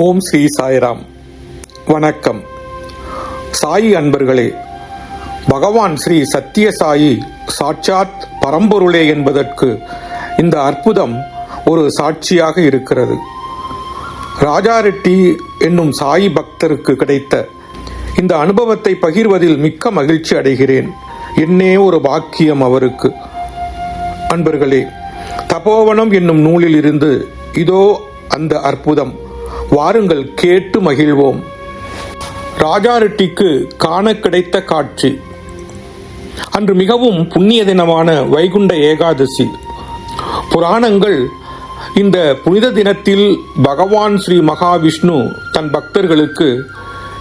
ஓம் ஸ்ரீ சாய்ராம். வணக்கம் சாயி அன்பர்களே. பகவான் ஸ்ரீ சத்திய சாயி சாட்சாத் பரம்பொருளே என்பதற்கு இந்த அற்புதம் ஒரு சாட்சியாக இருக்கிறது. ராஜா ரெட்டி என்னும் சாயி பக்தருக்கு கிடைத்த இந்த அனுபவத்தை பகிர்வதில் மிக்க மகிழ்ச்சி அடைகிறேன். என்னே ஒரு பாக்கியம் அவருக்கு. அன்பர்களே, தபோவனம் என்னும் நூலில் இருந்து இதோ அந்த அற்புதம். வாருங்கள் கேட்டு மகிழ்வோம். ராஜா ரெட்டிக்கு காண கிடைத்த காட்சி. அன்று மிகவும் புண்ணிய தினமான வைகுண்ட ஏகாதசி. புராணங்கள் இந்த புனித தினத்தில் பகவான் ஸ்ரீ மகாவிஷ்ணு தன் பக்தர்களுக்கு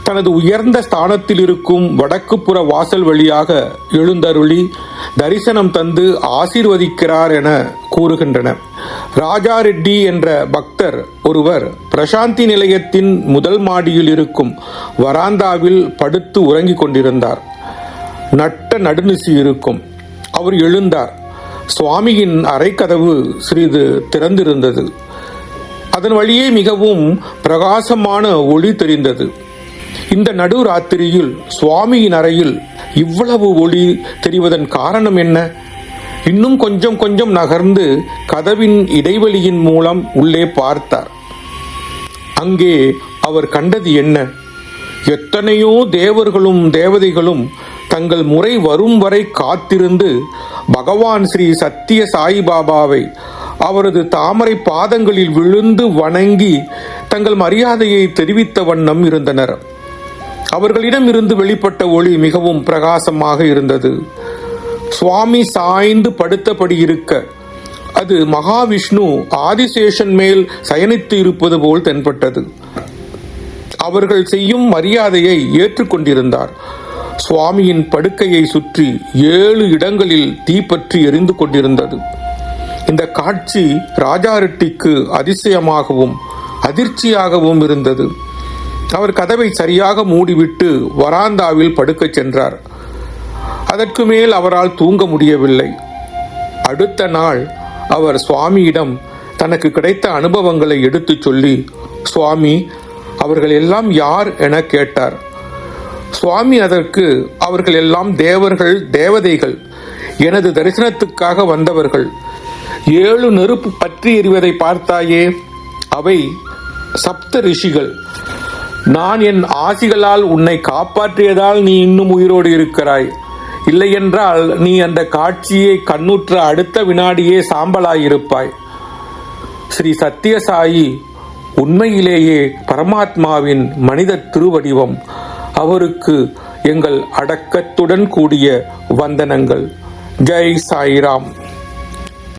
தனது உயர்ந்த ஸ்தானத்தில் இருக்கும் வடக்கு புற வாசல் வழியாக எழுந்தருளி தரிசனம் தந்து ஆசீர்வதிக்கிறார் என கூறுகின்றன. ராஜா ரெட்டி என்ற பக்தர் ஒருவர் பிரசாந்தி நிலையத்தின் முதல் மாடியில் இருக்கும் வராந்தாவில் படுத்து உறங்கிக் கொண்டிருந்தார். நட்ட நடுநிசி இருக்கும். அவர் எழுந்தார். சுவாமியின் அறைக்கதவு சிறிது திறந்திருந்தது. அதன் வழியே மிகவும் பிரகாசமான ஒளி தெரிந்தது. இந்த நடு ராத்திரியில் சுவாமியின் அறையில் இவ்வளவு ஒளி தெரிவதன் காரணம் என்ன? இன்னும் கொஞ்சம் கொஞ்சம் நகர்ந்து கதவின் இடைவெளியின் மூலம் உள்ளே பார்த்தார். அங்கே அவர் கண்டது என்ன? எத்தனையோ தேவர்களும் தேவதைகளும் தங்கள் முறை வரும் வரை காத்திருந்து பகவான் ஸ்ரீ சத்திய சாயிபாபாவை அவரது தாமரை பாதங்களில் விழுந்து வணங்கி தங்கள் மரியாதையை தெரிவித்த வண்ணம் இருந்தனர். அவர்களிடம் இருந்து வெளிப்பட்ட ஒளி மிகவும் பிரகாசமாக இருந்தது. சுவாமி சாய்ந்து படுத்தபடி இருக்க அது மகாவிஷ்ணு ஆதிசேஷன் மேல் சயனித்து இருப்பது போல் தென்பட்டது. அவர்கள் செய்யும் மரியாதையை ஏற்றுக்கொண்டிருந்தார். சுவாமியின் படுக்கையை சுற்றி 7 இடங்களில் தீப்பற்றி எரிந்து கொண்டிருந்தது. இந்த காட்சி ராஜா ரெட்டிக்கு அதிசயமாகவும் அதிர்ச்சியாகவும் இருந்தது. அவர் கதவை சரியாக மூடிவிட்டு வராந்தாவில் படுக்கச் சென்றார். அதற்கு மேல் அவரால் தூங்க முடியவில்லை. அடுத்த நாள் அவர் சுவாமியிடம் தனக்கு கிடைத்த அனுபவங்களை எடுத்துச் சொல்லி, சுவாமி, அவர்கள் எல்லாம் யார் என கேட்டார். சுவாமி அதற்கு, அவர்கள் எல்லாம் தேவர்கள், தேவதைகள், எனது தரிசனத்துக்காக வந்தவர்கள். 7 நெருப்பு பற்றி எறிவதை பார்த்தாயே, அவை சப்த ரிஷிகள். நான் என் ஆசிகளால் உன்னை காப்பாற்றியதால் நீ இன்னும் உயிரோடு இருக்கிறாய். இல்லையென்றால் நீ அந்த காட்சியை கண்ணுற்ற அடுத்த வினாடியே சாம்பலாயிருப்பாய். ஸ்ரீ சத்தியசாயி உண்மையிலேயே பரமாத்மாவின் மனித திருவடிவம். அவருக்கு எங்கள் அடக்கத்துடன் கூடிய வந்தனங்கள். ஜெய் சாய்ராம்.